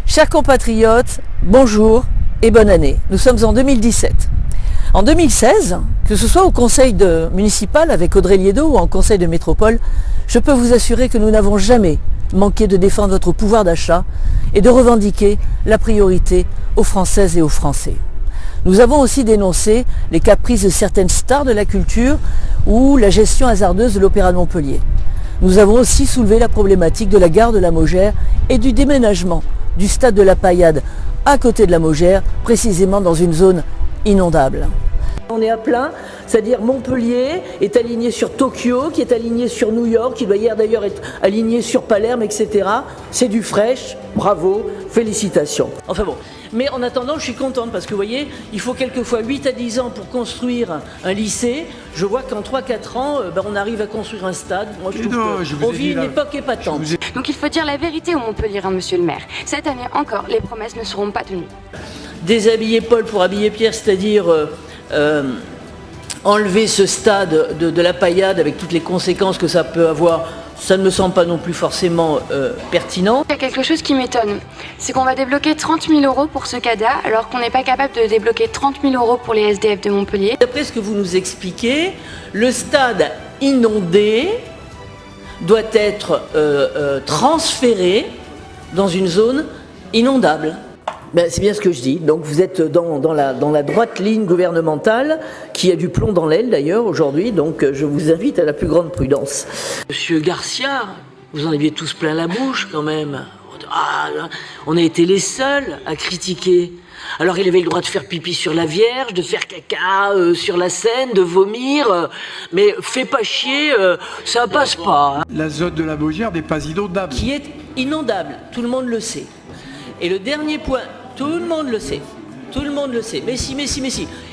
Chers compatriotes, bonjour et bonne année. Nous sommes en 2017. En 2016, que ce soit au conseil municipal avec Audrey Liedo ou en conseil de métropole, je peux vous assurer que nous n'avons jamais manqué de défendre votre pouvoir d'achat et de revendiquer la priorité aux Françaises et aux Français. Nous avons aussi dénoncé les caprices de certaines stars de la culture ou la gestion hasardeuse de l'Opéra de Montpellier. Nous avons aussi soulevé la problématique de la gare de la Maugère et du déménagement du stade de la Paillade à côté de la Maugère, précisément dans une zone inondable. On est à plein, c'est-à-dire Montpellier est aligné sur Tokyo, qui est aligné sur New York, qui doit hier d'ailleurs être aligné sur Palerme, etc. C'est du fraîche, bravo, félicitations. Enfin bon, mais en attendant, je suis contente parce que vous voyez, il faut quelquefois 8 à 10 ans pour construire un lycée. Je vois qu'en 3-4 ans, on arrive à construire un stade. Moi, je trouve qu'on vit une époque épatante. Donc il faut dire la vérité aux Montpelliérains, monsieur le maire. Cette année encore, les promesses ne seront pas tenues. Déshabiller Paul pour habiller Pierre, c'est-à-dire enlever ce stade de la Paillade avec toutes les conséquences que ça peut avoir, ça ne me semble pas non plus forcément pertinent. Il y a quelque chose qui m'étonne, c'est qu'on va débloquer 30 000 € pour ce CADA, alors qu'on n'est pas capable de débloquer 30 000 € pour les SDF de Montpellier. D'après ce que vous nous expliquez, le stade inondé doit être transféré dans une zone inondable. Ben, c'est bien ce que je dis. Donc vous êtes dans la droite ligne gouvernementale, qui a du plomb dans l'aile d'ailleurs aujourd'hui, donc je vous invite à la plus grande prudence. Monsieur Garcia, vous en aviez tous plein la bouche quand même. Ah, on a été les seuls à critiquer. Alors il avait le droit de faire pipi sur la Vierge, de faire caca sur la Seine, de vomir, mais fais pas chier, ça passe pas. Hein. La zone de la Maugère n'est pas inondable. Qui est inondable, tout le monde le sait. Et le dernier point, tout le monde le sait. Tout le monde le sait. Mais si.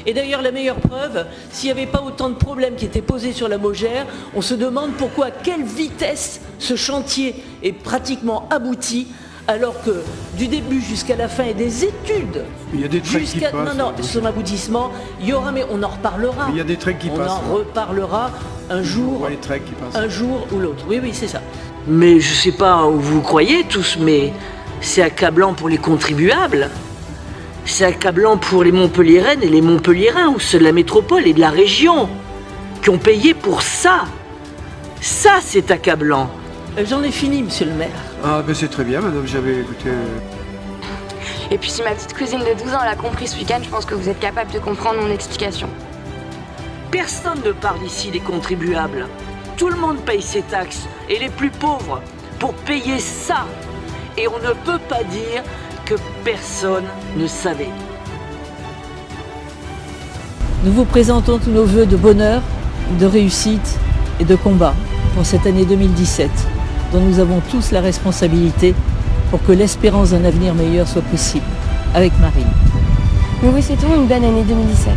Et d'ailleurs, la meilleure preuve, s'il n'y avait pas autant de problèmes qui étaient posés sur la Maugère, on se demande pourquoi, à quelle vitesse ce chantier est pratiquement abouti, alors que du début jusqu'à la fin, et des études. Il y a des trains qui passent. Non, son aboutissement, il y aura, mais on en reparlera. Il y a des trains qui passent. On en reparlera un jour, les trains qui passent. Un jour ou l'autre. Oui, c'est ça. Mais je ne sais pas où vous croyez tous, mais c'est accablant pour les contribuables. C'est accablant pour les Montpelliéraines et les Montpelliérains, ou ceux de la métropole et de la région, qui ont payé pour ça. Ça, c'est accablant. J'en ai fini, monsieur le maire. Ah, ben c'est très bien, madame, j'avais écouté. Et puis si ma petite cousine de 12 ans l'a compris ce week-end, je pense que vous êtes capable de comprendre mon explication. Personne ne parle ici des contribuables. Tout le monde paye ses taxes, et les plus pauvres, pour payer ça. Et on ne peut pas dire que personne ne savait. Nous vous présentons tous nos vœux de bonheur, de réussite et de combat pour cette année 2017, dont nous avons tous la responsabilité pour que l'espérance d'un avenir meilleur soit possible. Avec Marine. Nous vous souhaitons une bonne année 2017.